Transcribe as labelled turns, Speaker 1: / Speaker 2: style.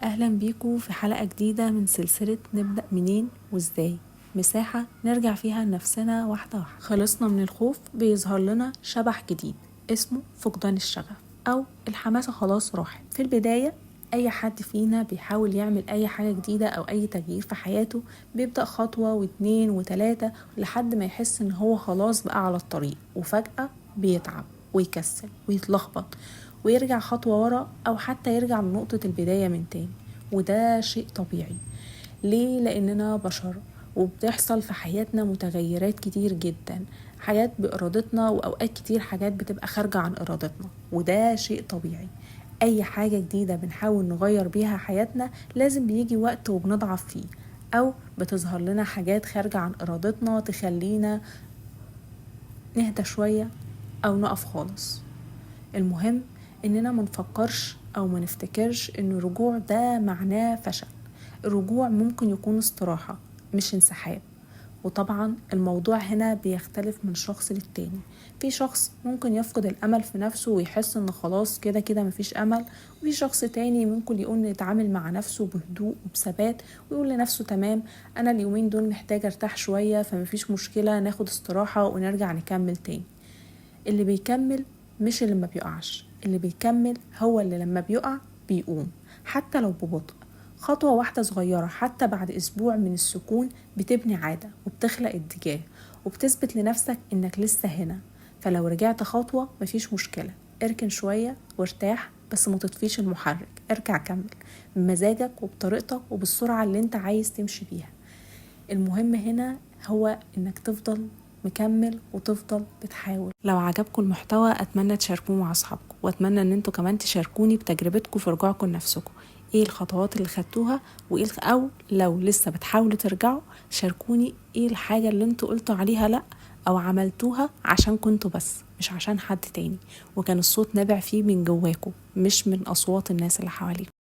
Speaker 1: أهلا بيكم في حلقة جديدة من سلسلة نبدأ منين وازاي. مساحة نرجع فيها لنفسنا واحدة واحدة. خلصنا من الخوف بيظهر لنا شبح جديد اسمه فقدان الشغف أو الحماسة خلاص راحت. في البداية أي حد فينا بيحاول يعمل أي حاجة جديدة أو أي تغيير في حياته بيبدأ خطوة واتنين وتلاتة لحد ما يحس إن هو خلاص بقى على الطريق، وفجأة بيتعب ويكسل ويتلخبط ويرجع خطوة ورا أو حتى يرجع لنقطة البداية من تاني. وده شيء طبيعي. ليه؟ لأننا بشر وبتحصل في حياتنا متغيرات كتير جدا، حاجات بإرادتنا وأوقات كتير حاجات بتبقى خارجة عن إرادتنا، وده شيء طبيعي. أي حاجة جديدة بنحاول نغير بيها حياتنا لازم بيجي وقت وبنضعف فيه، أو بتظهر لنا حاجات خارجة عن إرادتنا تخلينا نهدى شوية أو نقف خالص. المهم اننا منفكرش او منفتكرش ان الرجوع ده معناه فشل. الرجوع ممكن يكون استراحة مش انسحاب. وطبعا الموضوع هنا بيختلف من شخص للتاني. في شخص ممكن يفقد الامل في نفسه ويحس ان خلاص كده كده مفيش امل، وفي شخص تاني ممكن يقول يتعامل مع نفسه بهدوء وبثبات ويقول لنفسه تمام، انا اليومين دول محتاج ارتاح شوية فمفيش مشكلة، ناخد استراحة ونرجع نكمل تاني. اللي بيكمل مش اللي ما بيقعش، اللي بيكمل هو اللي لما بيقع بيقوم حتى لو ببطء. خطوة واحدة صغيرة حتى بعد أسبوع من السكون بتبني عادة وبتخلق اتجاه وبتثبت لنفسك إنك لسه هنا. فلو رجعت خطوة مفيش مشكلة، اركن شوية وارتاح، بس ما تطفيش المحرك، ارجع كمل بمزاجك وبطريقتك وبالسرعة اللي انت عايز تمشي بيها. المهم هنا هو إنك تفضل مكمل وتفضل بتحاول. لو عجبكم المحتوى أتمنى تشاركوه مع أصحابكم، وأتمنى أن انتوا كمان تشاركوني بتجربتكم في رجوعكم لنفسكم. ايه الخطوات اللي خدتوها او لو لسه بتحاولوا ترجعوا شاركوني ايه الحاجة اللي انتوا قلتوا عليها لا او عملتوها عشان كنتوا بس مش عشان حد تاني، وكان الصوت نابع فيه من جواكم مش من أصوات الناس اللي حواليكم.